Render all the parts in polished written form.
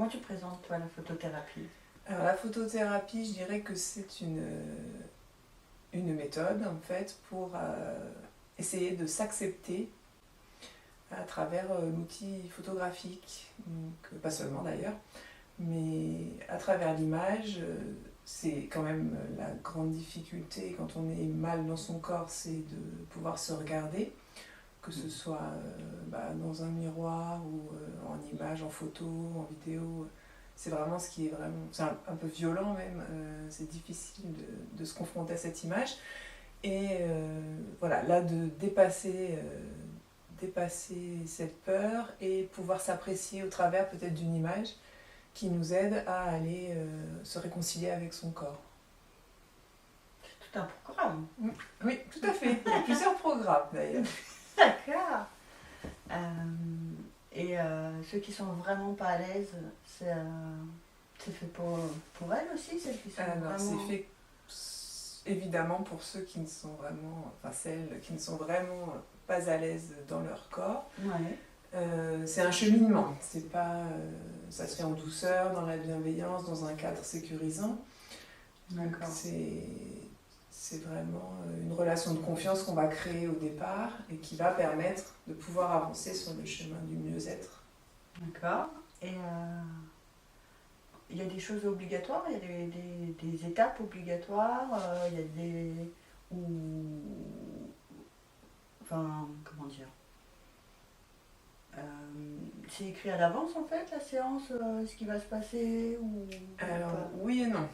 Comment tu présentes, toi, la photothérapie? Alors la photothérapie, je dirais que c'est une méthode en fait pour essayer de s'accepter à travers l'outil photographique, donc, pas seulement d'ailleurs, mais à travers l'image. C'est quand même la grande difficulté quand on est mal dans son corps, c'est de pouvoir se regarder, que ce soit dans un miroir ou en image, en photo, en vidéo. C'est vraiment ce qui est vraiment... C'est un peu violent même, c'est difficile de se confronter à cette image. Et voilà, là de dépasser cette peur et pouvoir s'apprécier au travers peut-être d'une image qui nous aide à aller se réconcilier avec son corps. C'est tout un programme. Oui, tout à fait. Il y a plusieurs programmes d'ailleurs. D'accord. Et ceux qui sont vraiment pas à l'aise, c'est fait pour elles aussi, celles qui sont Alors, vraiment... c'est fait évidemment pour ceux qui ne sont vraiment, enfin celles qui ne sont vraiment pas à l'aise dans leur corps. Ouais. C'est un cheminement, c'est pas, ça se fait en douceur, dans la bienveillance, dans un cadre sécurisant. D'accord. C'est vraiment une relation de confiance qu'on va créer au départ et qui va permettre de pouvoir avancer sur le chemin du mieux-être. D'accord. Et il y a des choses obligatoires, il y a des étapes obligatoires, il y a des... Enfin, comment dire, c'est écrit à l'avance en fait la séance, ce qui va se passer ou... Alors oui et non.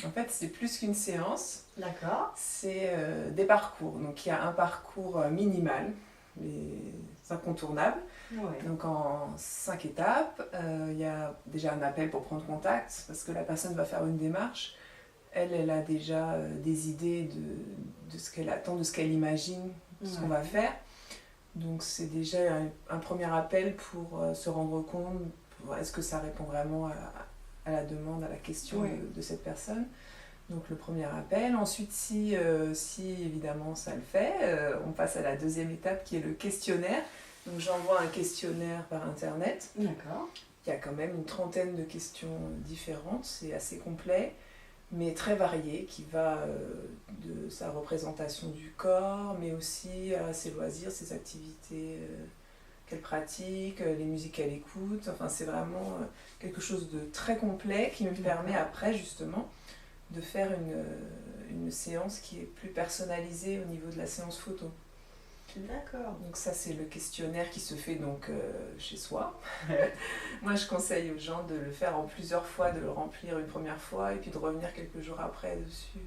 En fait c'est plus qu'une séance. D'accord. C'est des parcours. Donc il y a un parcours minimal, les incontournables. Ouais. Donc en 5 étapes, il y a déjà un appel pour prendre contact parce que la personne va faire une démarche. Elle a déjà des idées de ce qu'elle attend, de ce qu'elle imagine, de ce qu'on va faire. Donc c'est déjà un premier appel pour se rendre compte, est-ce que ça répond vraiment à la demande, à la question de cette personne. Donc le premier appel. Ensuite, si évidemment ça le fait, on passe à la deuxième étape qui est le questionnaire. Donc j'envoie un questionnaire par internet. D'accord. Il y a quand même une trentaine de questions différentes, c'est assez complet, mais très varié, qui va de sa représentation du corps, mais aussi à ses loisirs, ses activités qu'elle pratique, les musiques qu'elle écoute. Enfin, c'est vraiment quelque chose de très complet qui me permet après, justement, de faire une séance qui est plus personnalisée au niveau de la séance photo. D'accord. Donc ça, c'est le questionnaire qui se fait donc chez soi. Moi, je conseille aux gens de le faire en plusieurs fois, de le remplir une première fois et puis de revenir quelques jours après dessus.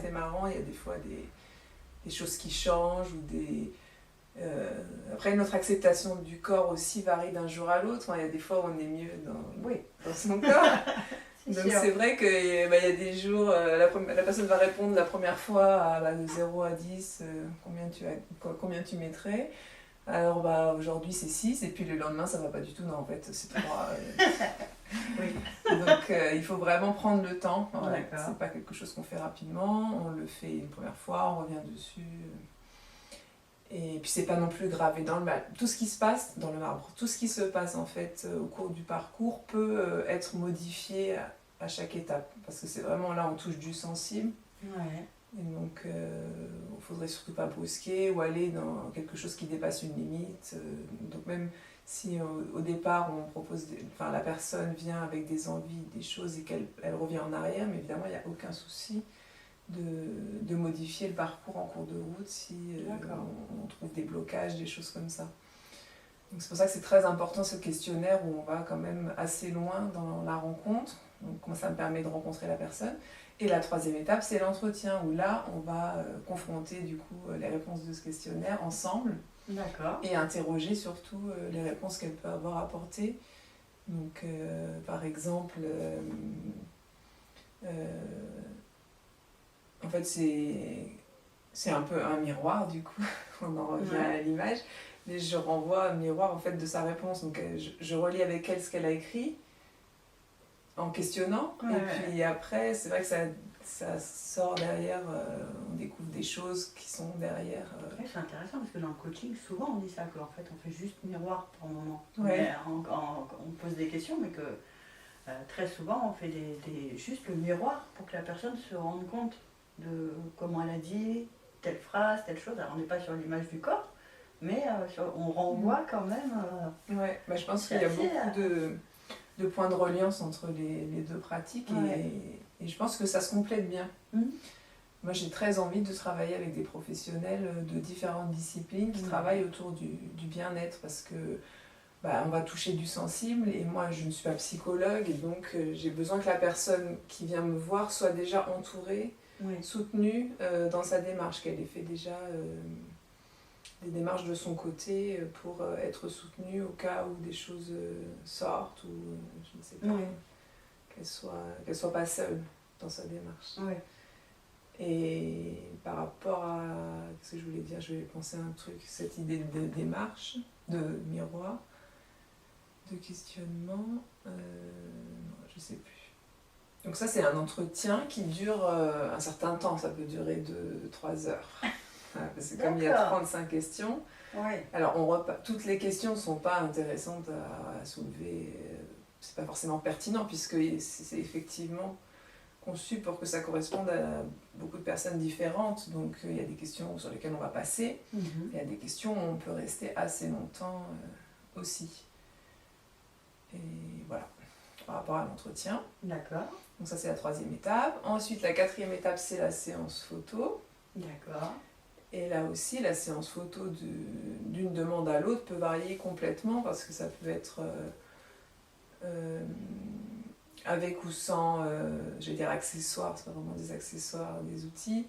C'est marrant, il y a des fois des choses qui changent ou des... Après, notre acceptation du corps aussi varie d'un jour à l'autre. Il y a des fois où on est mieux dans son corps. Donc c'est vrai qu'il y a des jours, la personne va répondre la première fois de 0 à 10, combien tu mettrais. Alors aujourd'hui c'est 6 et puis le lendemain ça va pas du tout, non en fait c'est 3. Donc il faut vraiment prendre le temps, c'est pas quelque chose qu'on fait rapidement, on le fait une première fois, on revient dessus. Et puis c'est pas non plus gravé dans le marbre. Tout ce qui se passe dans le marbre, tout ce qui se passe en fait au cours du parcours peut être modifié à chaque étape. Parce que c'est vraiment là on touche du sensible. Ouais. Et donc il faudrait surtout pas brusquer ou aller dans quelque chose qui dépasse une limite. Donc même si au départ on propose, la personne vient avec des envies, des choses et qu'elle revient en arrière, mais évidemment il n'y a aucun souci de modifier le parcours en cours de route si on trouve des blocages, des choses comme ça. Donc c'est pour ça que c'est très important ce questionnaire où on va quand même assez loin dans la rencontre. Donc ça me permet de rencontrer la personne. Et la troisième étape, c'est l'entretien où là, on va confronter du coup les réponses de ce questionnaire ensemble. D'accord. Et interroger surtout les réponses qu'elle peut avoir apportées. Donc par exemple, en fait c'est un peu un miroir du coup, on en revient à l'image. Mais je renvoie un miroir en fait de sa réponse. Donc je relis avec elle ce qu'elle a écrit en questionnant. Et puis après, c'est vrai que ça sort derrière, on découvre des choses qui sont derrière. C'est intéressant parce que dans le coaching, souvent on dit ça, qu'en fait on fait juste miroir pour le moment. Ouais. On pose des questions, mais que Très souvent, on fait juste le miroir pour que la personne se rende compte de comment elle a dit telle phrase, telle chose. Alors, on n'est pas sur l'image du corps, mais on renvoie quand même. Ouais, bah, je pense C'est qu'il y a assez, beaucoup de points de reliance entre les deux pratiques Ouais. et je pense que ça se complète bien. Mhm. Moi, j'ai très envie de travailler avec des professionnels de différentes disciplines qui Ouais. travaillent autour du bien-être parce que bah, on va toucher du sensible et moi, je ne suis pas psychologue et donc j'ai besoin que la personne qui vient me voir soit déjà entourée, Oui. soutenue dans sa démarche, qu'elle ait fait déjà des démarches de son côté pour être soutenue au cas où des choses sortent ou je ne sais pas, Oui. qu'elle soit pas seule dans sa démarche. Oui. Et par rapport à ce que je voulais dire, je vais penser à un truc, cette idée de démarche, de miroir, de questionnement, non, je sais plus. Donc ça c'est un entretien qui dure un certain temps, ça peut durer 2-3 heures. Voilà, parce que comme il y a 35 questions, Ouais. alors toutes les questions ne sont pas intéressantes à soulever, c'est pas forcément pertinent puisque c'est effectivement conçu pour que ça corresponde à beaucoup de personnes différentes. Donc il y a des questions sur lesquelles on va passer, il y a des questions où on peut rester assez longtemps aussi. Et voilà, par rapport à l'entretien. D'accord. Donc ça c'est la 3e étape. Ensuite la 4e étape c'est la séance photo. D'accord. Et là aussi la séance photo d'une demande à l'autre peut varier complètement parce que ça peut être avec ou sans, je vais dire accessoires, c'est pas vraiment des accessoires, des outils.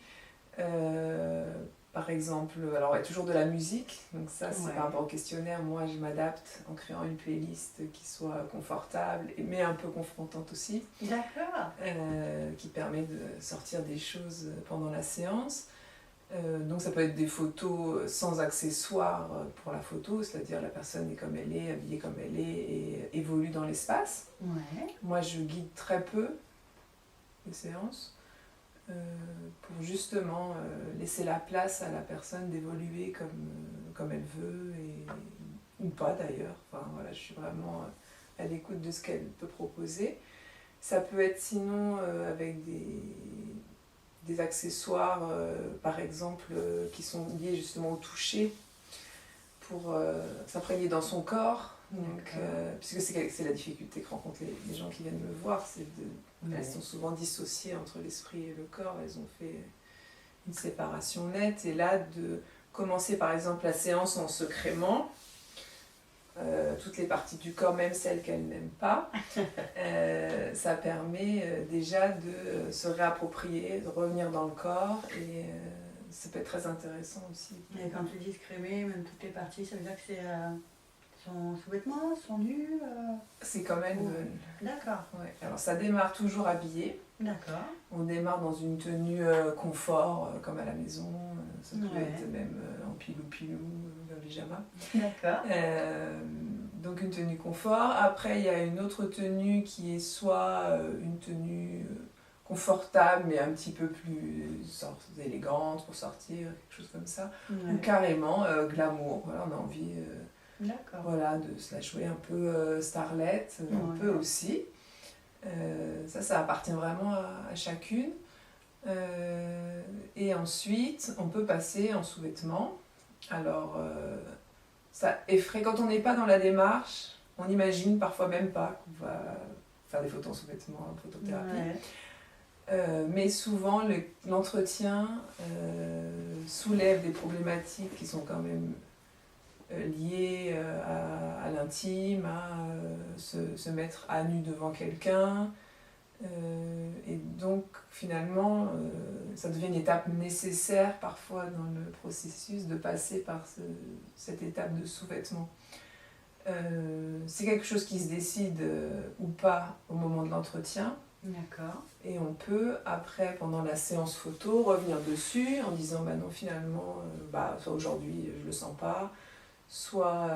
Par exemple, alors il y a toujours de la musique, donc ça c'est par rapport au questionnaire, moi je m'adapte en créant une playlist qui soit confortable, mais un peu confrontante aussi. D'accord. Qui permet de sortir des choses pendant la séance. Donc ça peut être des photos sans accessoires pour la photo, c'est-à-dire la personne est comme elle est, habillée comme elle est et évolue dans l'espace. Ouais. Moi je guide très peu les séances pour justement laisser la place à la personne d'évoluer comme elle veut ou pas d'ailleurs. Enfin voilà, je suis vraiment à l'écoute de ce qu'elle peut proposer. Ça peut être sinon avec des accessoires, par exemple, qui sont liés justement au toucher pour s'imprégner dans son corps. Donc, puisque c'est la difficulté que rencontrent les gens qui viennent me voir, elles sont souvent dissociées entre l'esprit et le corps, elles ont fait une séparation nette. Et là, de commencer par exemple la séance en se crémant, toutes les parties du corps, même celles qu'elle n'aime pas, ça permet déjà de se réapproprier, de revenir dans le corps et ça peut être très intéressant aussi. Et quand tu dis crémer, même toutes les parties, ça veut dire que c'est son sous-vêtement, son nu C'est comme elles veulent. D'accord. Ouais. Alors ça démarre toujours habillé. D'accord. On démarre dans une tenue confort, comme à la maison. Ça peut être même en pilou-pilou, en pyjama. D'accord. Donc une tenue confort. Après, il y a une autre tenue qui est soit une tenue confortable, mais un petit peu plus élégante pour sortir, quelque chose comme ça. Ou carrément glamour. Voilà, on a envie voilà, de se la jouer un peu starlette, un peu aussi. Ça appartient vraiment à chacune. Et ensuite, on peut passer en sous-vêtements. Alors, ça effraie. Quand on n'est pas dans la démarche, on n'imagine parfois même pas qu'on va faire des photos en sous-vêtements, en photothérapie. Mais souvent, l'entretien soulève des problématiques qui sont quand même liées à l'intime, à se mettre à nu devant quelqu'un. Et donc finalement ça devient une étape nécessaire parfois dans le processus de passer par cette étape de sous-vêtement. C'est quelque chose qui se décide ou pas au moment de l'entretien. D'accord. Et on peut après, pendant la séance photo, revenir dessus en disant bah non finalement soit aujourd'hui je le sens pas, soit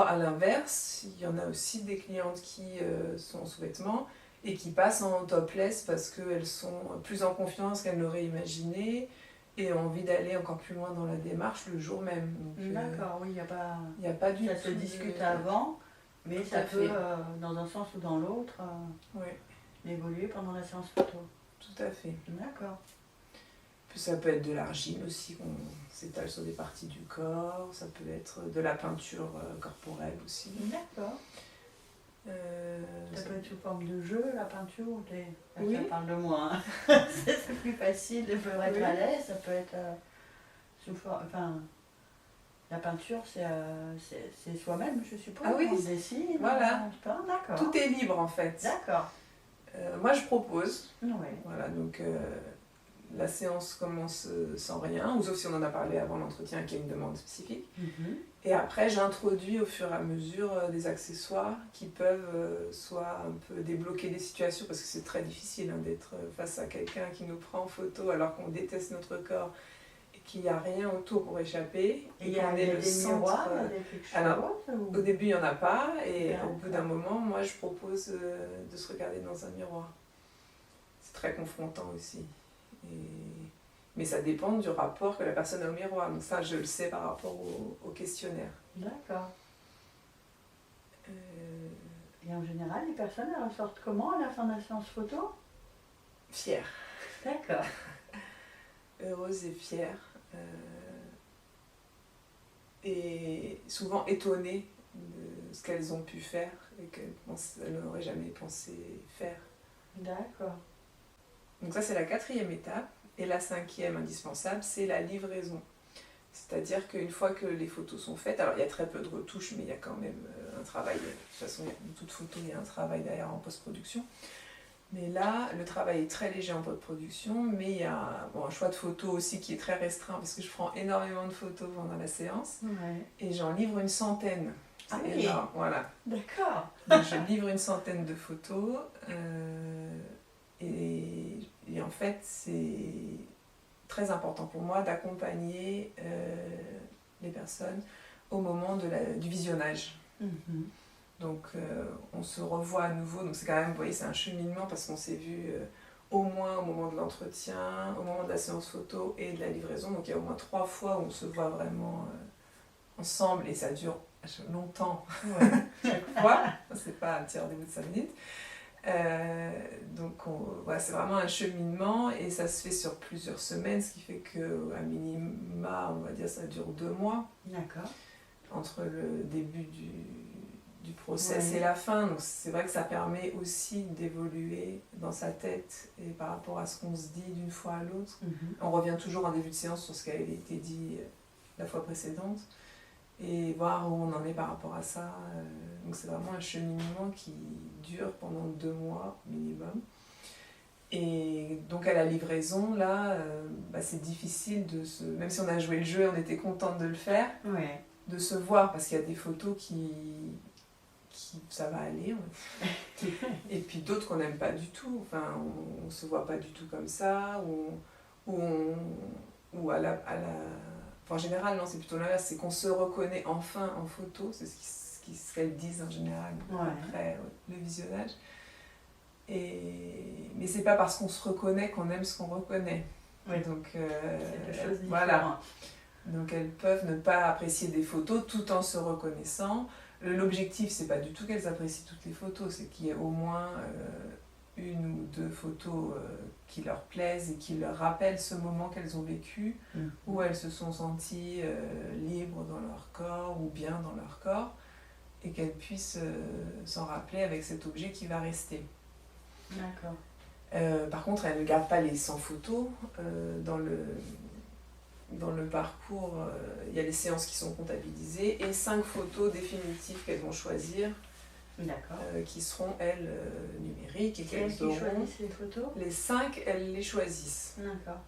à l'inverse, il y en a aussi des clientes qui sont en sous-vêtements et qui passent en topless parce qu'elles sont plus en confiance qu'elles l'auraient imaginé et ont envie d'aller encore plus loin dans la démarche le jour même. D'accord, oui, il n'y a pas du ça tout. se discute avant, Mais Tout ça à peut, fait. dans un sens ou dans l'autre, Oui, évoluer pendant la séance photo. tout à fait. D'accord. Puis ça peut être de l'argile aussi, qu'on s'étale sur des parties du corps. Ça peut être de la peinture corporelle aussi. D'accord. Ça Ça- peut être sous forme de jeu, la peinture ou des... Oui. Ça parle de moi. Hein. C'est plus facile de pouvoir être Oui. à l'aise. Ça peut être sous forme... Enfin, la peinture, c'est soi-même, je suppose. Ah oui, On dessine, voilà. on peint, d'accord. Tout est libre en fait. D'accord. Moi je propose. Oui. Voilà, donc la séance commence sans rien, ou sauf si on en a parlé avant l'entretien qu'il y a une demande spécifique. Mhm. Et après, j'introduis au fur et à mesure des accessoires qui peuvent soit un peu débloquer des situations, parce que c'est très difficile hein, d'être face à quelqu'un qui nous prend en photo alors qu'on déteste notre corps et qu'il n'y a rien autour pour échapper. Et il y a qu'on des est le centre. miroirs, il y a des quelque chose, Alors, ou... Au début, il n'y en a pas, et D'accord. au bout d'un moment, moi, je propose de se regarder dans un miroir. C'est très confrontant aussi. Mais ça dépend du rapport que la personne a au miroir. Donc ça, je le sais par rapport au questionnaire. D'accord. Euh, Et en général, les personnes, elles ressortent comment à la fin de la séance photo? Fière. D'accord. Heureuse et fière. Et souvent étonnée de ce qu'elles ont pu faire et qu'elles n'auraient jamais pensé faire. D'accord. Donc ça, c'est la 4e étape. Et la 5e indispensable, c'est la livraison. C'est-à-dire qu'une fois que les photos sont faites, alors il y a très peu de retouches, mais il y a quand même un travail. De toute façon, dans toute photo, il y a un travail derrière en post-production. Mais là, le travail est très léger en post-production, mais il y a un choix de photos aussi qui est très restreint, parce que je prends énormément de photos pendant la séance, Ouais. et j'en livre une centaine. C'est Ah oui. énorme, voilà. D'accord. Donc je livre une centaine de photos, et en fait, c'est très important pour moi d'accompagner les personnes au moment du visionnage. Mhm. Donc on se revoit à nouveau, donc c'est quand même, vous voyez, c'est un cheminement parce qu'on s'est vu au moins au moment de l'entretien, au moment de la séance photo et de la livraison. Donc il y a au moins 3 fois où on se voit vraiment ensemble et ça dure longtemps Ouais. chaque fois, c'est pas un petit rendez-vous de 5 minutes. Donc voilà, c'est vraiment un cheminement et ça se fait sur plusieurs semaines, ce qui fait qu'à minima, on va dire, ça dure 2 mois D'accord. entre le début du process Ouais. et la fin. Donc c'est vrai que ça permet aussi d'évoluer dans sa tête et par rapport à ce qu'on se dit d'une fois à l'autre. Mhm. On revient toujours en début de séance sur ce qui avait été dit la fois précédente et voir où on en est par rapport à ça. Donc c'est vraiment un cheminement qui dure pendant 2 mois minimum. Et donc à la livraison, là, c'est difficile même si on a joué le jeu, on était contente de le faire, Ouais. de se voir, parce qu'il y a des photos qui ça va aller, et puis d'autres qu'on n'aime pas du tout, enfin on se voit pas du tout comme ça, ou à la enfin, en général non, c'est plutôt l'inverse, c'est qu'on se reconnaît enfin en photo, c'est ce qu'elles disent en général après le visionnage, mais c'est pas parce qu'on se reconnaît qu'on aime ce qu'on reconnaît. Oui. Donc C'est deux choses différentes. voilà. Donc elles peuvent ne pas apprécier des photos tout en se reconnaissant. L'objectif, c'est pas du tout qu'elles apprécient toutes les photos, c'est qu'il y ait au moins 1 ou 2 photos qui leur plaisent et qui leur rappellent ce moment qu'elles ont vécu, où elles se sont senties libres dans leur corps ou bien dans leur corps, et qu'elles puissent s'en rappeler avec cet objet qui va rester. D'accord. Par contre, elles ne gardent pas les 100 photos dans le parcours, il y a les séances qui sont comptabilisées et 5 photos définitives qu'elles vont choisir, qui seront, elles, numériques. Et qu'elles qui choisissent les photos? Les 5, elles les choisissent. D'accord.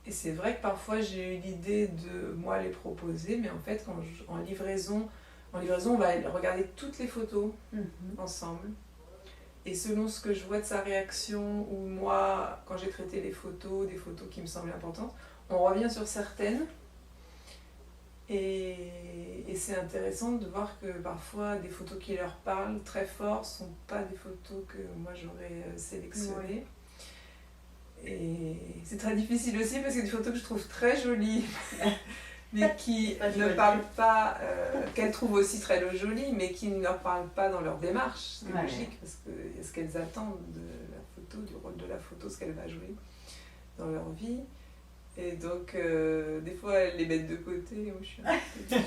Et c'est vrai que parfois j'ai eu l'idée de moi les proposer, mais en fait, en livraison, on va regarder toutes les photos ensemble. Et selon ce que je vois de sa réaction, ou moi, quand j'ai traité les photos, des photos qui me semblaient importantes, on revient sur certaines. Et c'est intéressant de voir que parfois des photos qui leur parlent très fort ne sont pas des photos que moi j'aurais sélectionnées. Ouais. Et c'est très difficile aussi parce qu'il y a des photos que je trouve très jolies, mais qui Pas ne choisi. parlent pas, qu'elles trouvent aussi très jolies, mais qui ne leur parlent pas dans leur démarche. C'est Ouais. logique, parce que ce qu'elles attendent de la photo, du rôle de la photo, ce qu'elle va jouer dans leur vie. Et donc, des fois, elles les mettent de côté. Moi, je suis un peu déçue.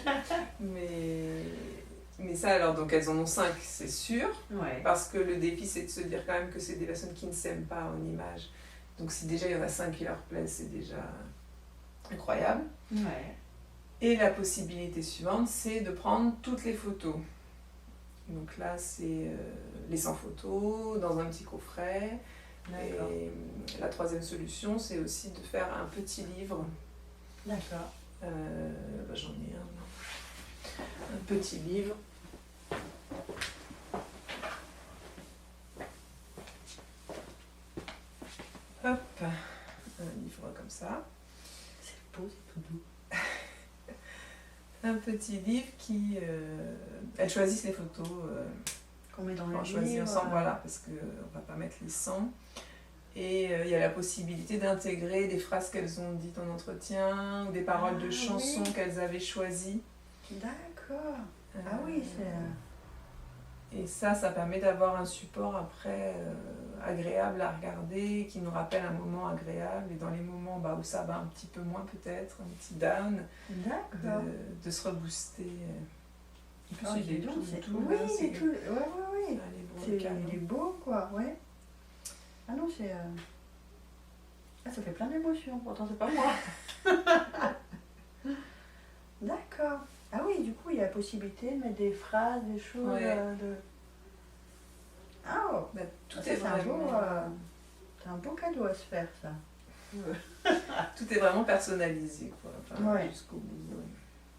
Mais ça, alors, donc elles en ont 5, c'est sûr. Ouais. Parce que le défi, c'est de se dire quand même que c'est des personnes qui ne s'aiment pas en image. Donc, si déjà il y en a 5 qui leur plaisent, c'est déjà incroyable. Ouais. Et la possibilité suivante, c'est de prendre toutes les photos. Donc là, c'est les 100 photos dans un petit coffret. D'accord. Et la troisième solution, c'est aussi de faire un petit livre. D'accord. J'en ai un petit livre. Hop, un livre comme ça. C'est beau, c'est tout doux. Un petit livre qui... elles choisissent les photos. Qu'on met dans le On choisit livre. ensemble, voilà, parce qu'on ne va pas mettre les 100. Et il y a la possibilité d'intégrer des phrases qu'elles ont dites en entretien ou des paroles de chansons qu'elles avaient choisies. D'accord. Ah oui, c'est... Et ça permet d'avoir un support après agréable à regarder, qui nous rappelle un moment agréable. Et dans les moments où ça va un petit peu moins peut-être, un petit down, D'accord. de se rebooster. En plus, Oh, il est dis donc, tout, c'est... tout, Oui, là, c'est tout... Ouais, ouais, ouais. Allez, bon, C'est... Il est beau, quoi, ouais. Ah non, c'est... Ah, ça fait plein d'émotions, pourtant c'est pas moi. D'accord. Ah oui, du coup, il y a la possibilité de mettre des phrases, des choses Ouais. de... Ah, oh. Tout Ça, est c'est un beau... vraiment... C'est un beau cadeau à se faire, ça. Tout est vraiment personnalisé, quoi, enfin, Ouais. jusqu'au bout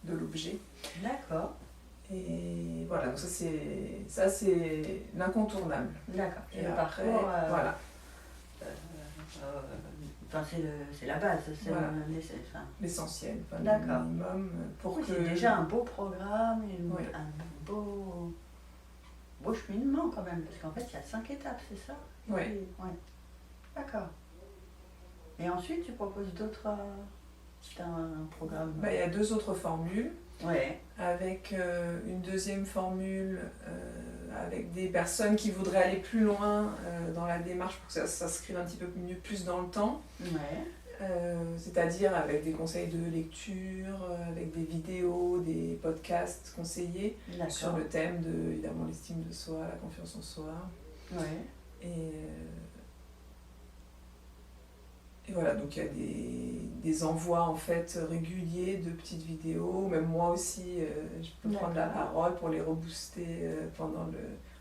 de l'objet. D'accord. Et voilà, donc ça c'est l'incontournable. D'accord. Et le après, parcours... voilà. Enfin, c'est la base, c'est Voilà. enfin, L'essentiel, enfin, le D'accord. minimum pour oui, que... c'est déjà un beau programme et Oui. un beau cheminement quand même, parce qu'en fait il y a 5 étapes, c'est ça? Oui. Ouais. D'accord. Et ensuite tu proposes d'autres... c'est un programme... Il y a 2 autres formules, Ouais. avec une deuxième formule avec des personnes qui voudraient aller plus loin dans la démarche pour que ça s'inscrive un petit peu mieux, plus dans le temps. Ouais. C'est-à-dire avec des conseils de lecture, avec des vidéos, des podcasts conseillés sur D'accord. le thème de, évidemment, l'estime de soi, la confiance en soi. Ouais. Et voilà, donc il y a des envois en fait réguliers de petites vidéos. Même moi aussi, je peux prendre la parole pour les rebooster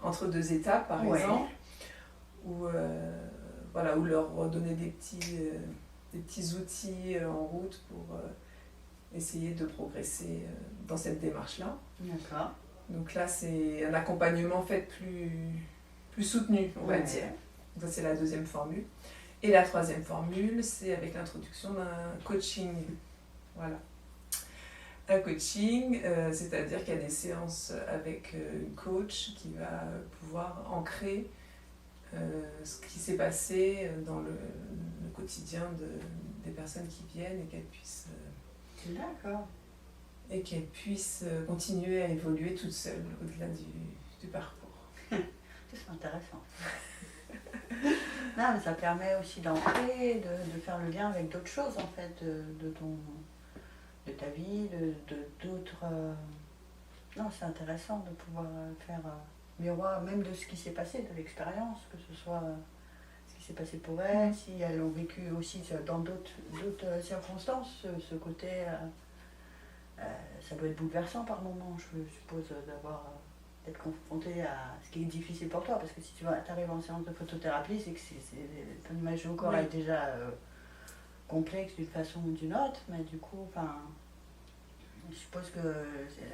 entre 2 étapes, par Ouais. exemple. Ou leur donner des petits outils en route pour essayer de progresser dans cette démarche-là. D'accord. Donc là, c'est un accompagnement fait plus soutenu, on va dire. Donc ça, c'est la deuxième formule. Et la troisième formule, c'est avec l'introduction d'un coaching. Voilà. Un coaching, c'est-à-dire qu'il y a des séances avec une coach qui va pouvoir ancrer ce qui s'est passé dans le quotidien des personnes qui viennent et qu'elles puissent, D'accord. continuer à évoluer toutes seules au-delà du parcours. C'est intéressant. Non, mais ça permet aussi d'ancrer, de faire le lien avec d'autres choses en fait, de ta vie, d'autres... Non, c'est intéressant de pouvoir faire miroir même de ce qui s'est passé, de l'expérience, que ce soit ce qui s'est passé pour elles, si elles l'ont vécu aussi dans d'autres circonstances, ce côté... ça doit être bouleversant par moments, je suppose, d'être confronté à ce qui est difficile pour toi, parce que si tu arrives en séance de photothérapie, c'est que ton image au corps est déjà complexe d'une façon ou d'une autre, mais du coup, je suppose que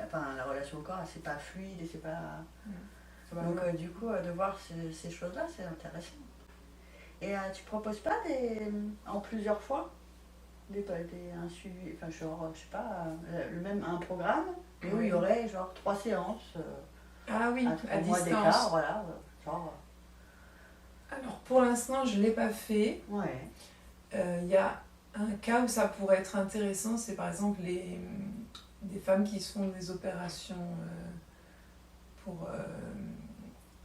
la relation au corps, c'est pas fluide et c'est pas... Donc du coup, de voir ces choses-là, c'est intéressant. Et tu proposes pas en plusieurs fois un suivi, enfin genre, je sais pas, un programme, mais où il y aurait genre 3 séances à mois distance. d'écart, voilà, genre... Alors pour l'instant, je ne l'ai pas fait. Ouais. Il y a Un cas où ça pourrait être intéressant, c'est par exemple des femmes qui se font des opérations pour...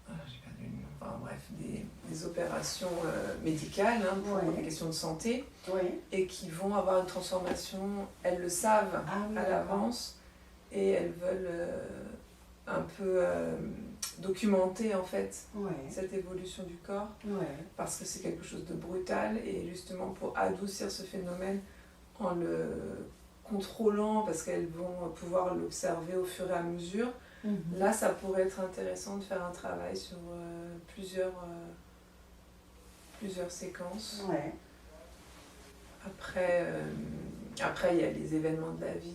j'ai perdu le nom. Enfin bref, des opérations médicales hein, pour des questions de santé et qui vont avoir une transformation, elles le savent à l'avance et elles veulent un peu documenter en fait cette évolution du corps parce que c'est quelque chose de brutal et justement pour adoucir ce phénomène en le contrôlant parce qu'elles vont pouvoir l'observer au fur et à mesure. Là, ça pourrait être intéressant de faire un travail sur plusieurs séquences. Après, il y a les événements de la vie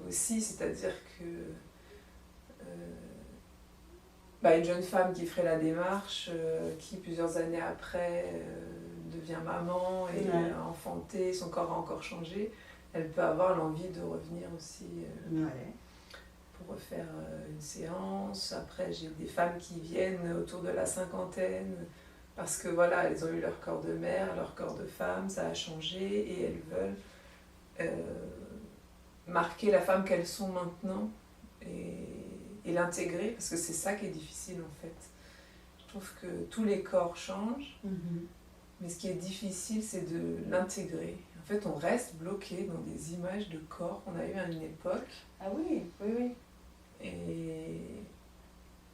aussi, c'est-à-dire que une jeune femme qui ferait la démarche, qui plusieurs années après devient maman et a enfanté, son corps a encore changé, elle peut avoir l'envie de revenir aussi pour refaire une séance. Après, j'ai des femmes qui viennent autour de la cinquantaine parce que voilà, elles ont eu leur corps de mère, leur corps de femme, ça a changé et elles veulent marquer la femme qu'elles sont maintenant et l'intégrer parce que c'est ça qui est difficile en fait. Je trouve que tous les corps changent, mais ce qui est difficile c'est de l'intégrer. En fait, on reste bloqué dans des images de corps qu'on a eu à une époque. Ah oui.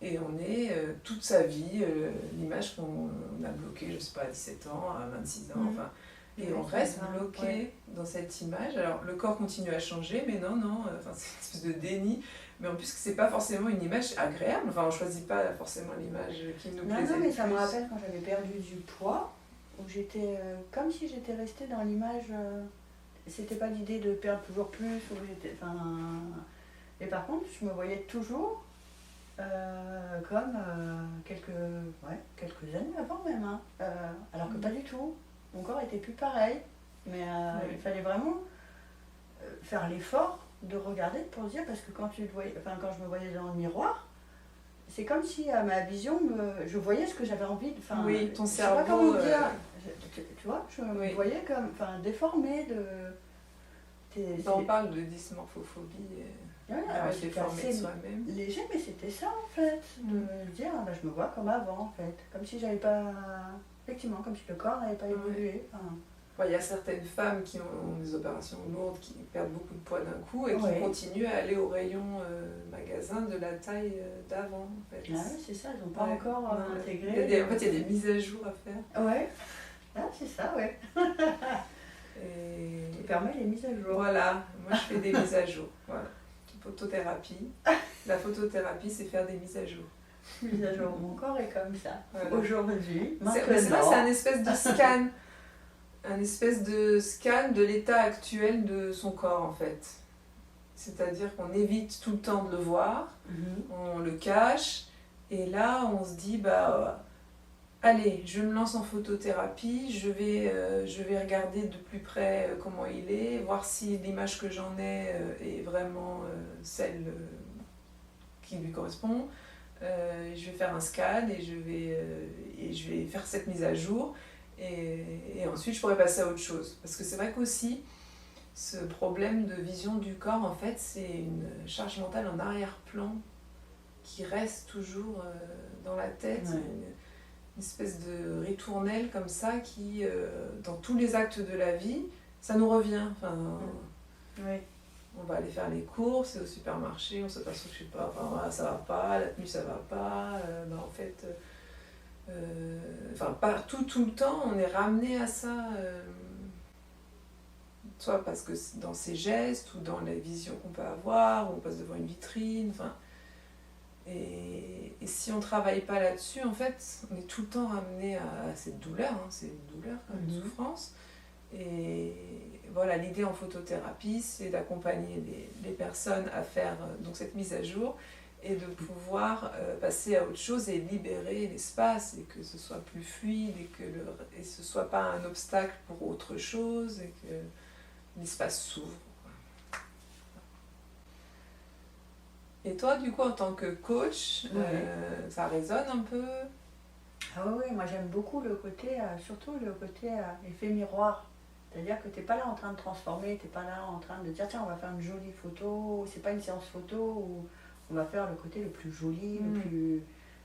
Et on est toute sa vie, l'image qu'on a bloquée, je sais pas, à 17 ans, à 26 ans, enfin, et on reste bloqué dans cette image. Alors le corps continue à changer, mais non, c'est une espèce de déni. Mais en plus, c'est pas forcément une image agréable. Enfin, on choisit pas forcément l'image qui nous plaisait. Non, mais ça me rappelle quand j'avais perdu du poids, où j'étais comme si j'étais restée dans l'image. C'était pas l'idée de perdre toujours plus, où j'étais. Et par contre, je me voyais toujours comme quelques années avant même. Alors que pas du tout. Mon corps était plus pareil. Mais il fallait vraiment faire l'effort de regarder pour se dire, parce que quand je me voyais dans le miroir, c'est comme si à ma vision, je voyais ce que j'avais envie de... ton cerveau... Je sais pas comment dire. Tu vois, je me voyais comme déformée On parle de dysmorphophobie, déformée de soi-même. Léger, mais c'était ça en fait, de me dire, je me vois comme avant en fait, comme si j'avais pas... Effectivement, comme si le corps n'avait pas évolué. Il y a certaines femmes qui ont des opérations lourdes, qui perdent beaucoup de poids d'un coup et qui continuent à aller au rayon magasin de la taille d'avant. En fait. C'est ça, ils n'ont pas encore intégré. Il y a des mises à jour à faire. C'est ça, Et... Tu permets les mises à jour. Voilà, moi je fais des mises à jour. Voilà. Photothérapie. La photothérapie, c'est faire des mises à jour. Mise à jour, mon corps est comme ça. Aujourd'hui, c'est un espèce de scan. Un espèce de scan de l'état actuel de son corps en fait. C'est-à-dire qu'on évite tout le temps de le voir, on le cache, et là on se dit allez, je me lance en photothérapie, je vais regarder de plus près comment il est, voir si l'image que j'en ai est vraiment celle qui lui correspond. Je vais faire un scan et je vais faire cette mise à jour. Et ensuite, je pourrais passer à autre chose. Parce que c'est vrai qu'aussi, ce problème de vision du corps, en fait, c'est une charge mentale en arrière-plan qui reste toujours dans la tête. Une espèce de ritournelle comme ça qui, dans tous les actes de la vie, ça nous revient. On va aller faire les courses au supermarché, on s'aperçoit que ça va pas, la tenue ça va pas. En fait... partout, tout le temps, on est ramené à ça, soit parce que dans ses gestes ou dans les visions qu'on peut avoir, ou on passe devant une vitrine, et si on ne travaille pas là-dessus, en fait, on est tout le temps ramené à cette douleur, c'est une douleur, une souffrance. Et voilà, l'idée en photothérapie, c'est d'accompagner les personnes à faire donc cette mise à jour, et de pouvoir passer à autre chose et libérer l'espace et que ce soit plus fluide et que ce soit pas un obstacle pour autre chose et que l'espace s'ouvre. Et toi, du coup, en tant que coach, ça résonne un peu? Ah oui, moi j'aime beaucoup le côté, surtout le côté effet miroir. C'est-à-dire que tu n'es pas là en train de transformer, tu n'es pas là en train de dire tiens on va faire une jolie photo, c'est pas une séance photo où on va faire le côté le plus joli, le plus,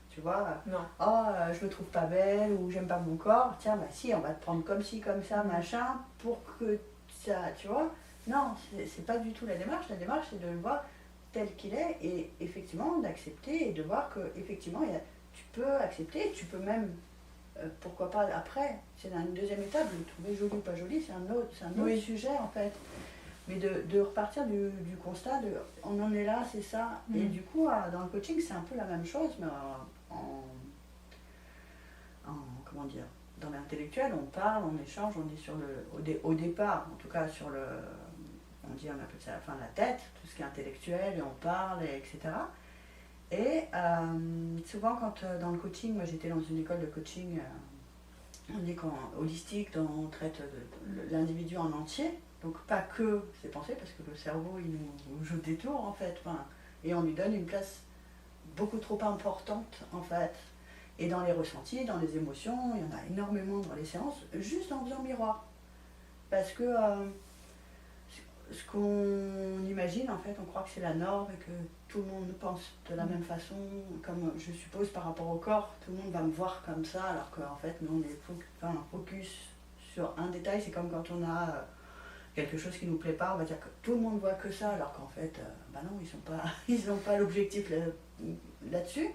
tu vois, Non. oh je me trouve pas belle ou j'aime pas mon corps, tiens bah si on va te prendre comme ci, comme ça, machin, pour que ça, tu vois, non, c'est pas du tout la démarche c'est de le voir tel qu'il est et effectivement d'accepter et de voir que effectivement tu peux accepter, tu peux même pourquoi pas après, c'est une deuxième étape, de trouver joli ou pas joli, c'est un autre sujet en fait. Mais de repartir du constat de on en est là, c'est ça. Et du coup, dans le coaching, c'est un peu la même chose, mais comment dire, dans l'intellectuel, on parle, on échange, on est sur au départ, en tout cas sur on appelle ça la tête, tout ce qui est intellectuel, et on parle, etc. Et souvent, quand dans le coaching, moi j'étais dans une école de coaching, on dit holistique, on traite l'individu en entier, donc pas que ses pensées, parce que le cerveau il nous joue des tours en fait, et on lui donne une place beaucoup trop importante en fait. Et dans les ressentis, dans les émotions, il y en a énormément dans les séances, juste en faisant miroir. Parce que ce qu'on imagine, en fait, on croit que c'est la norme et que tout le monde pense de la même façon, comme je suppose par rapport au corps, tout le monde va me voir comme ça, alors qu'en fait, nous, on est focus sur un détail. C'est comme quand on a quelque chose qui ne nous plaît pas, on va dire que tout le monde voit que ça, alors qu'en fait, bah non, ils n'ont pas l'objectif là-dessus.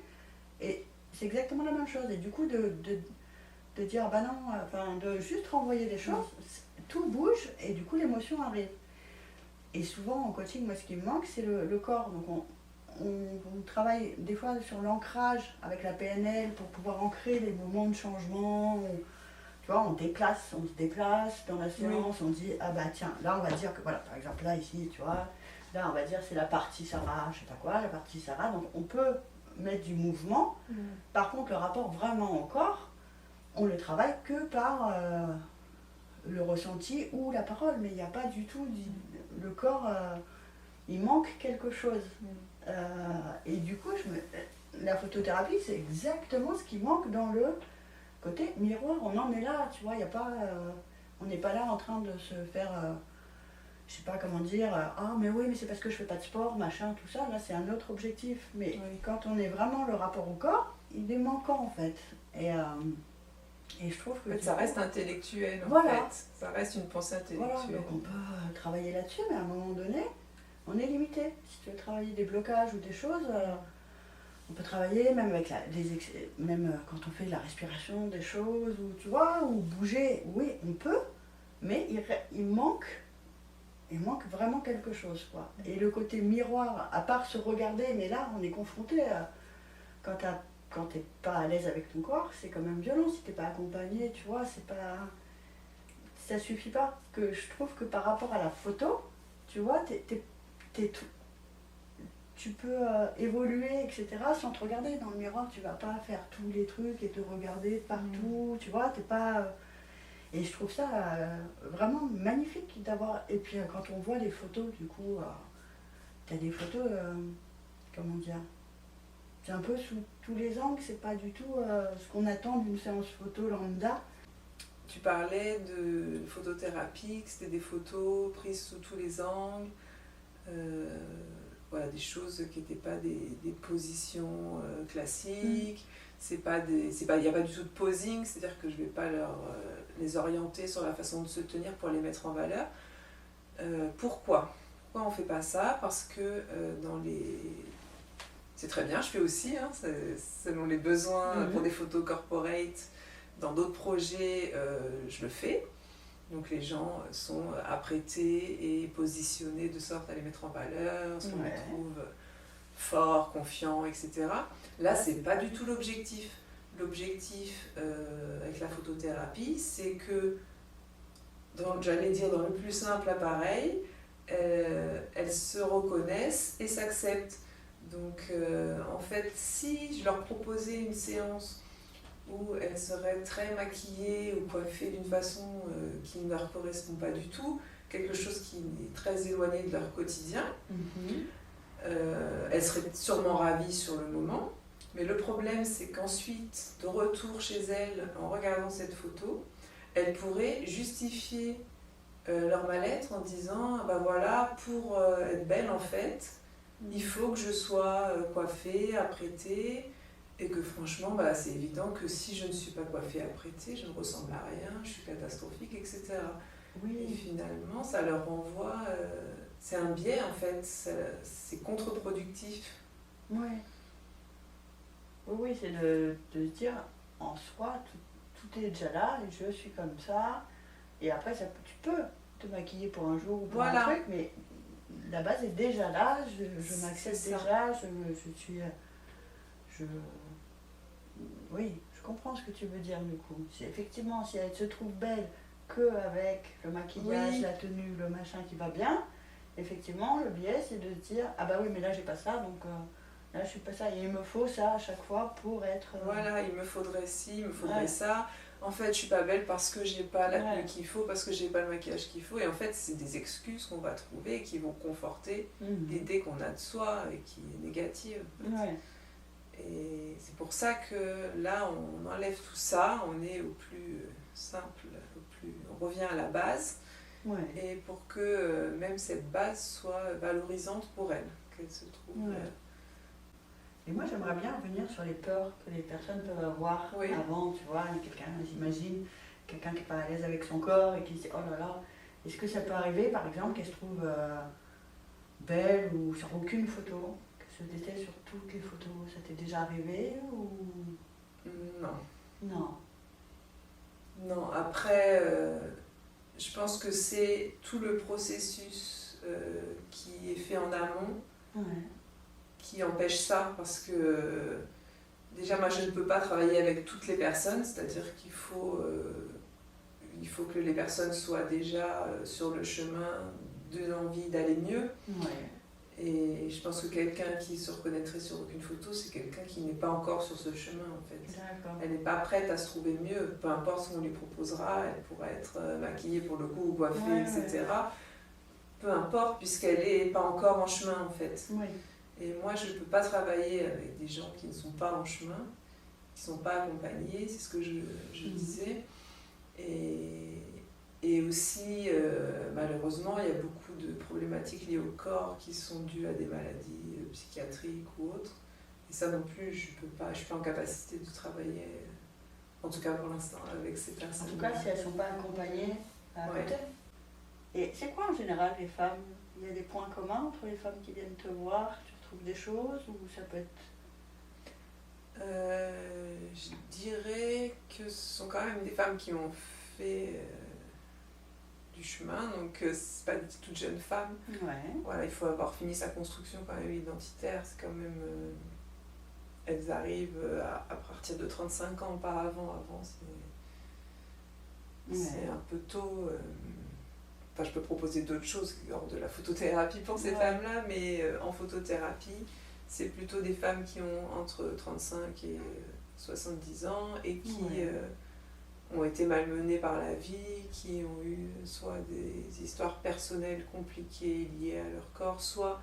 Et c'est exactement la même chose. Et du coup, de dire, bah non, de juste renvoyer les choses, tout bouge et du coup, l'émotion arrive. Et souvent, en coaching, moi, ce qui me manque, c'est le corps. Donc, on travaille des fois sur l'ancrage avec la PNL pour pouvoir ancrer les moments de changement. Tu vois, on se déplace dans la séance, on dit, ah bah tiens, là, on va dire que, voilà, par exemple, là, ici, tu vois, là, on va dire, c'est la partie Sarah, je sais pas quoi, la partie Sarah. Donc, on peut mettre du mouvement. Par contre, le rapport vraiment au corps, on le travaille que par le ressenti ou la parole, mais il n'y a pas du tout le corps, il manque quelque chose. Et du coup, la photothérapie, c'est exactement ce qui manque dans le côté miroir. On en est là, tu vois, y a pas, on n'est pas là en train de se faire, je sais pas comment dire, ah mais oui, mais c'est parce que je fais pas de sport, machin, tout ça, là c'est un autre objectif. Mais quand on est vraiment le rapport au corps, il est manquant en fait. Et je trouve que... En fait, ça reste intellectuel, en fait. Ça reste une pensée intellectuelle. Voilà, donc on peut travailler là-dessus, mais à un moment donné, on est limité. Si tu veux travailler des blocages ou des choses, on peut travailler même avec même quand on fait de la respiration, des choses, ou tu vois, ou bouger, oui, on peut, mais il manque vraiment quelque chose, quoi. Et le côté miroir, à part se regarder, mais là, on est confronté à... Quand t'es pas à l'aise avec ton corps, c'est quand même violent si t'es pas accompagné, tu vois, c'est pas... Ça suffit pas. Que je trouve que par rapport à la photo, tu vois, tu peux évoluer, etc. sans te regarder. Dans le miroir, tu vas pas faire tous les trucs et te regarder partout, tu vois, t'es pas... Et je trouve ça vraiment magnifique d'avoir... Et puis quand on voit les photos, du coup, t'as des photos, comment dire, c'est un peu sous tous les angles, c'est pas du tout ce qu'on attend d'une séance photo lambda. Tu parlais de photothérapie, que c'était des photos prises sous tous les angles, voilà, des choses qui n'étaient pas des positions classiques, il n'y a pas du tout de posing, c'est-à-dire que je ne vais pas les orienter sur la façon de se tenir pour les mettre en valeur. Pourquoi on ne fait pas ça? Parce que c'est très bien, je fais aussi, hein, selon les besoins, pour des photos corporate, dans d'autres projets, je le fais. Donc les gens sont apprêtés et positionnés de sorte à les mettre en valeur, ce qu'on les trouve forts, confiants, etc. Là, c'est pas du tout l'objectif. L'objectif avec la photothérapie, c'est que, j'allais dire dans le plus simple appareil, elles se reconnaissent et s'acceptent. Donc en fait, si je leur proposais une séance où elles seraient très maquillées ou coiffées d'une façon qui ne leur correspond pas du tout, quelque chose qui est très éloigné de leur quotidien, elles seraient sûrement ravies sur le moment, mais le problème c'est qu'ensuite, de retour chez elles, en regardant cette photo, elles pourraient justifier leur mal-être en disant bah voilà, pour être belle en fait, il faut que je sois coiffée, apprêtée, et que franchement bah, c'est évident que si je ne suis pas coiffée, apprêtée, je ne ressemble à rien, je suis catastrophique, etc. Et finalement ça leur renvoie, c'est un biais en fait, c'est contre-productif. Ouais. Oui, c'est de se dire en soi, tout est déjà là, et je suis comme ça. Et après, tu peux te maquiller pour un jour ou pour un truc, mais la base est déjà là, je m'accepte déjà, je suis. Je, oui, je comprends ce que tu veux dire du coup. Effectivement, si elle se trouve belle qu'avec le maquillage, la tenue, le machin qui va bien, effectivement, le biais c'est de se dire ah bah oui, mais là j'ai pas ça, donc là je suis pas ça. Et il me faut ça à chaque fois pour être. Voilà, il me faudrait ci, il me faudrait ça. En fait, je suis pas belle parce que j'ai pas la tenue qu'il faut, parce que j'ai pas le maquillage qu'il faut. Et en fait, c'est des excuses qu'on va trouver et qui vont conforter l'idée qu'on a de soi et qui est négative. En fait. Et c'est pour ça que là, on enlève tout ça, on est au plus simple, on revient à la base. Et pour que même cette base soit valorisante pour elle, qu'elle se trouve. Et moi, j'aimerais bien revenir sur les peurs que les personnes peuvent avoir avant, tu vois, quelqu'un, j'imagine, quelqu'un qui n'est pas à l'aise avec son corps et qui se dit, oh là là, est-ce que ça peut arriver, par exemple, qu'elle se trouve belle ou sur aucune photo, qu'elle se déteste sur toutes les photos, ça t'est déjà arrivé ou... Non. Non, après, je pense que c'est tout le processus qui est fait en amont. Qui empêche ça, parce que déjà moi je ne peux pas travailler avec toutes les personnes, c'est-à-dire qu'il faut que les personnes soient déjà sur le chemin de l'envie d'aller mieux. Et je pense que quelqu'un qui se reconnaîtrait sur aucune photo, c'est quelqu'un qui n'est pas encore sur ce chemin en fait. Elle n'est pas prête à se trouver mieux, peu importe ce qu'on lui proposera, elle pourra être maquillée pour le coup ou coiffée, etc. Peu importe, puisqu'elle n'est pas encore en chemin en fait. Et moi, je ne peux pas travailler avec des gens qui ne sont pas en chemin, qui ne sont pas accompagnés, c'est ce que je disais. Et aussi, malheureusement, il y a beaucoup de problématiques liées au corps qui sont dues à des maladies psychiatriques ou autres. Et ça non plus, je suis pas en capacité de travailler, en tout cas pour l'instant, avec ces personnes. En tout cas, si elles ne sont pas accompagnées à côté. Et c'est quoi en général les femmes? Il y a des points communs entre les femmes qui viennent te voir? Des choses ou ça peut être... Je dirais que ce sont quand même des femmes qui ont fait du chemin, donc c'est pas des toutes jeunes femmes. Voilà, il faut avoir fini sa construction quand même identitaire, c'est quand même... elles arrivent à partir de 35 ans, pas avant c'est un peu tôt... Enfin, je peux proposer d'autres choses hors de la photothérapie pour ces femmes-là, mais en photothérapie, c'est plutôt des femmes qui ont entre 35 et 70 ans et qui ont été malmenées par la vie, qui ont eu soit des histoires personnelles compliquées liées à leur corps, soit,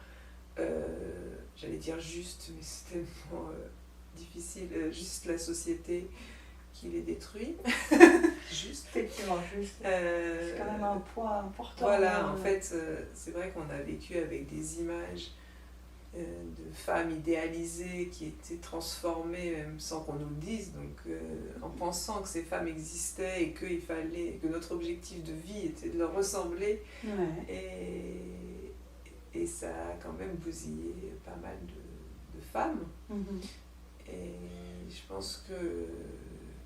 j'allais dire juste, mais c'est tellement difficile, juste la société qui les détruit. Effectivement, juste. C'est quand même un point important. Voilà, en fait, c'est vrai qu'on a vécu avec des images de femmes idéalisées qui étaient transformées, même sans qu'on nous le dise, donc en pensant que ces femmes existaient et que notre objectif de vie était de leur ressembler. Et ça a quand même bousillé pas mal de femmes. Et je pense que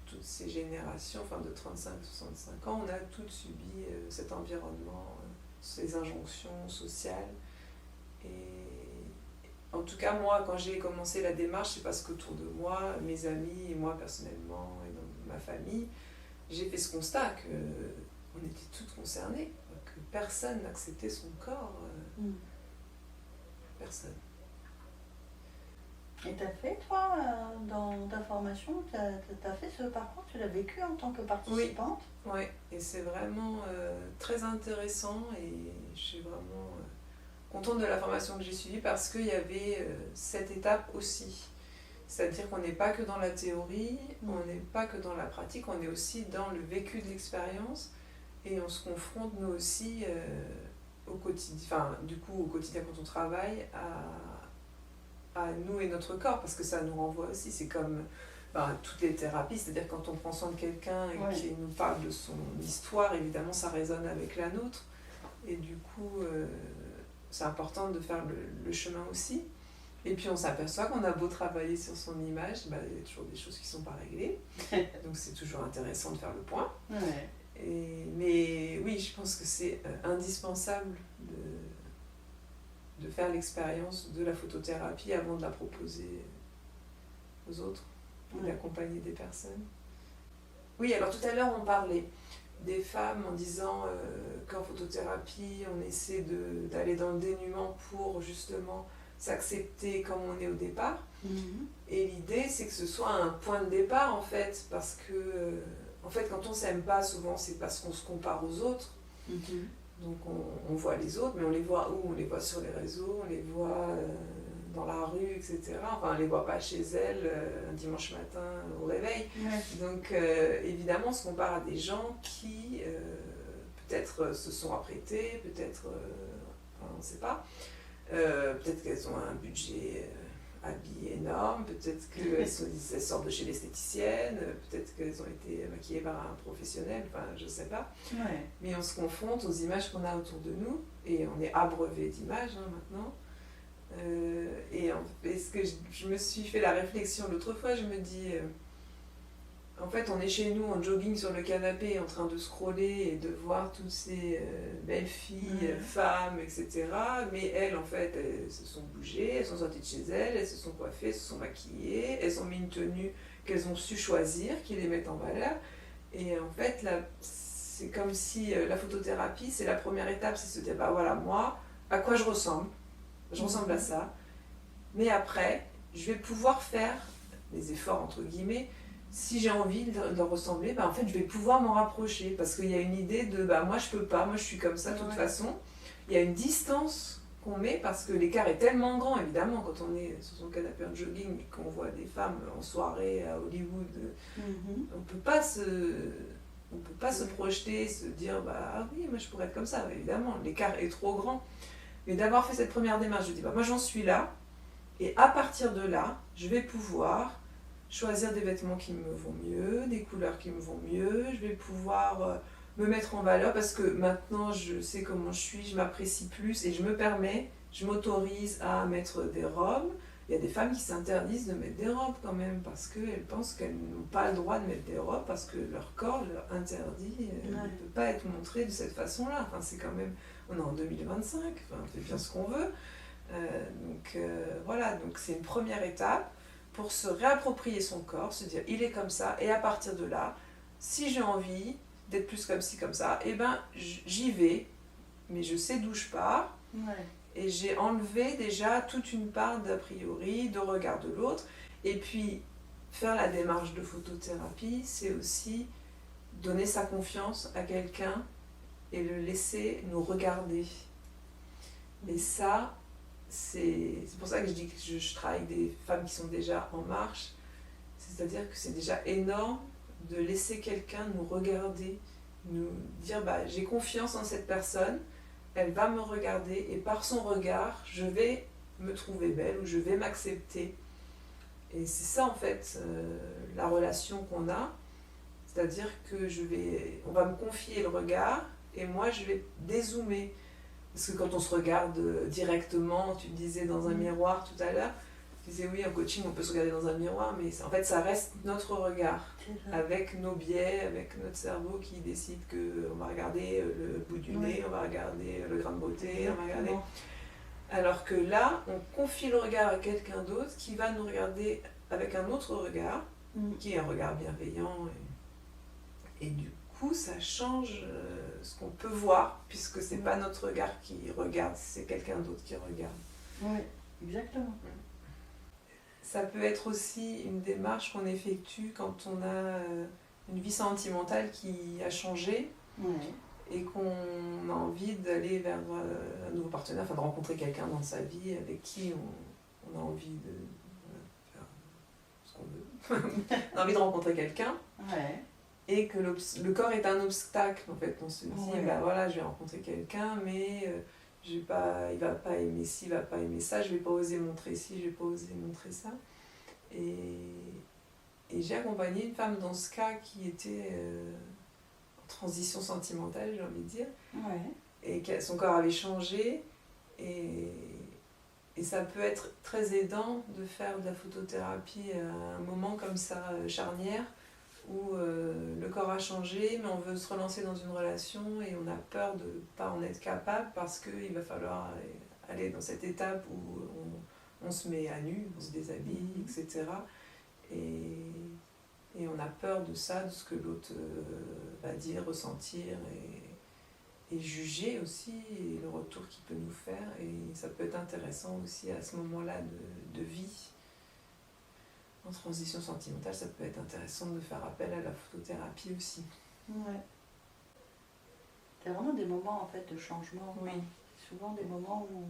toutes ces générations, enfin de 35-65 ans, on a toutes subi cet environnement, ces injonctions sociales. Et en tout cas, moi, quand j'ai commencé la démarche, c'est parce qu'autour de moi, mes amis et moi personnellement, et dans ma famille, j'ai fait ce constat qu'on était toutes concernées, que personne n'acceptait son corps. Personne. Et t'as fait, toi, dans ta formation, t'as fait ce parcours, tu l'as vécu en tant que participante? Oui, et c'est vraiment très intéressant et je suis vraiment contente de la formation que j'ai suivie parce qu'il y avait cette étape aussi. C'est-à-dire qu'on n'est pas que dans la théorie, on n'est pas que dans la pratique, on est aussi dans le vécu de l'expérience et on se confronte nous aussi au quotidien, enfin du coup au quotidien quand on travaille à nous et notre corps, parce que ça nous renvoie aussi, c'est comme toutes les thérapies, c'est-à-dire quand on prend soin de quelqu'un et qui nous parle de son histoire, évidemment ça résonne avec la nôtre, et du coup c'est important de faire le chemin aussi. Et puis on s'aperçoit qu'on a beau travailler sur son image, il y a toujours des choses qui ne sont pas réglées, donc c'est toujours intéressant de faire le point. Ouais. Mais oui, je pense que c'est indispensable de faire l'expérience de la photothérapie avant de la proposer aux autres, et d'accompagner des personnes. Oui, alors tout à l'heure on parlait des femmes en disant qu'en photothérapie on essaie d'aller dans le dénuement pour justement s'accepter comme on est au départ. Et l'idée c'est que ce soit un point de départ en fait, parce que en fait quand on s'aime pas souvent c'est parce qu'on se compare aux autres. Donc on voit les autres, mais on les voit où? On les voit sur les réseaux, on les voit dans la rue, etc. Enfin, on les voit pas chez elles un dimanche matin au réveil. Donc évidemment on se compare à des gens qui peut-être se sont apprêtés, peut-être, on ne sait pas, peut-être qu'elles ont un budget habits énorme, peut-être qu'elles sortent de chez l'esthéticienne, peut-être qu'elles ont été maquillées par un professionnel, enfin je sais pas. Mais on se confronte aux images qu'on a autour de nous, et on est abreuvé d'images maintenant. Et ce que je me suis fait la réflexion l'autre fois, je me dis, en fait on est chez nous en jogging sur le canapé en train de scroller et de voir toutes ces belles filles, femmes, etc. Mais elles en fait elles se sont bougées, elles sont sorties de chez elles, elles se sont coiffées, elles se sont maquillées, elles ont mis une tenue qu'elles ont su choisir, qui les met en valeur. Et en fait là, c'est comme si la photothérapie c'est la première étape, c'est se dire voilà moi à quoi je ressemble à ça, mais après je vais pouvoir faire des efforts entre guillemets. Si j'ai envie de leur ressembler, en fait je vais pouvoir m'en rapprocher, parce qu'il y a une idée de moi je peux pas, moi je suis comme ça de toute façon. Il y a une distance qu'on met parce que l'écart est tellement grand, évidemment, quand on est sur son canapé en jogging et qu'on voit des femmes en soirée à Hollywood, on peut pas se projeter, se dire ah oui, moi je pourrais être comme ça, évidemment, l'écart est trop grand. Mais d'avoir fait cette première démarche, je dis moi j'en suis là, et à partir de là, je vais pouvoir choisir des vêtements qui me vont mieux, des couleurs qui me vont mieux, je vais pouvoir me mettre en valeur parce que maintenant je sais comment je suis, je m'apprécie plus et je m'autorise à mettre des robes. Il y a des femmes qui s'interdisent de mettre des robes quand même parce qu'elles pensent qu'elles n'ont pas le droit de mettre des robes parce que leur corps leur interdit, ne peut pas être montré de cette façon-là. Enfin, c'est quand même, on est en 2025, on fait bien ce qu'on veut. Voilà, donc c'est une première étape pour se réapproprier son corps, se dire il est comme ça, et à partir de là, si j'ai envie d'être plus comme ci, comme ça, j'y vais, mais je sais d'où je pars, et j'ai enlevé déjà toute une part d'a priori, de regard de l'autre, et puis faire la démarche de photothérapie, c'est aussi donner sa confiance à quelqu'un et le laisser nous regarder. Et ça, c'est pour ça que je dis que je travaille avec des femmes qui sont déjà en marche, c'est-à-dire que c'est déjà énorme de laisser quelqu'un nous regarder, nous dire j'ai confiance en cette personne, elle va me regarder et par son regard je vais me trouver belle ou je vais m'accepter. Et c'est ça en fait la relation qu'on a, c'est-à-dire que on va me confier le regard et moi je vais dézoomer. Parce que quand on se regarde directement, tu disais dans un miroir tout à l'heure, tu disais oui, en coaching on peut se regarder dans un miroir, mais en fait ça reste notre regard, avec nos biais, avec notre cerveau qui décide qu'on va regarder le bout du nez, on va regarder le grain de beauté, on va regarder... Alors que là, on confie le regard à quelqu'un d'autre qui va nous regarder avec un autre regard, qui est un regard bienveillant, et du coup ça change ce qu'on peut voir, puisque c'est pas notre regard qui regarde, c'est quelqu'un d'autre qui regarde. Oui, exactement. Ça peut être aussi une démarche qu'on effectue quand on a une vie sentimentale qui a changé et qu'on a envie d'aller vers un nouveau partenaire, enfin de rencontrer quelqu'un dans sa vie avec qui on a envie de faire ce qu'on veut. On a envie de rencontrer quelqu'un. et que le corps est un obstacle. En fait, on se dit, voilà, je vais rencontrer quelqu'un, mais il va pas aimer ci, il va pas aimer ça, je vais pas oser montrer ci, je vais pas oser montrer ça. Et j'ai accompagné une femme dans ce cas qui était en transition sentimentale, j'ai envie de dire, et que son corps avait changé, et ça peut être très aidant de faire de la photothérapie à un moment comme ça, charnière, où le corps a changé, mais on veut se relancer dans une relation et on a peur de ne pas en être capable parce qu'il va falloir aller dans cette étape où on se met à nu, on se déshabille, etc. Et on a peur de ça, de ce que l'autre va dire, ressentir et juger aussi, et le retour qu'il peut nous faire. Et ça peut être intéressant aussi à ce moment-là de vie. En transition sentimentale, ça peut être intéressant de faire appel à la photothérapie aussi. Ouais. C'est vraiment des moments en fait de changement. Oui. Souvent des moments où...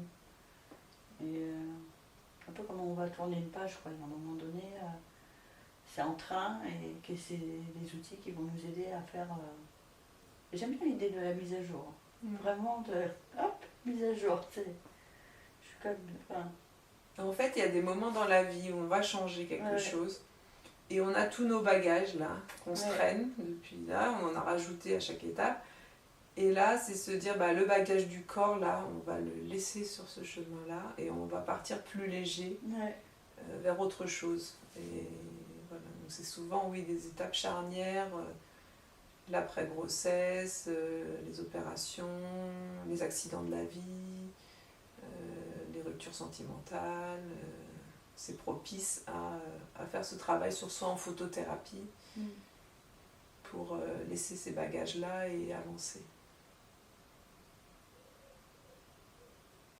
un peu comme on va tourner une page, quoi. À un moment donné, c'est en train et que c'est des outils qui vont nous aider à faire... J'aime bien l'idée de la mise à jour. Vraiment de... Hop, mise à jour. Je suis comme... En fait, il y a des moments dans la vie où on va changer quelque chose et on a tous nos bagages là, qu'on se traîne depuis là, on en a rajouté à chaque étape. Et là, c'est se dire, le bagage du corps, là, on va le laisser sur ce chemin-là et on va partir plus léger vers autre chose. Et voilà, donc c'est souvent, des étapes charnières, l'après-grossesse, les opérations, les accidents de la vie, les ruptures sentimentales. C'est propice à faire ce travail sur soi en photothérapie pour laisser ces bagages-là et avancer.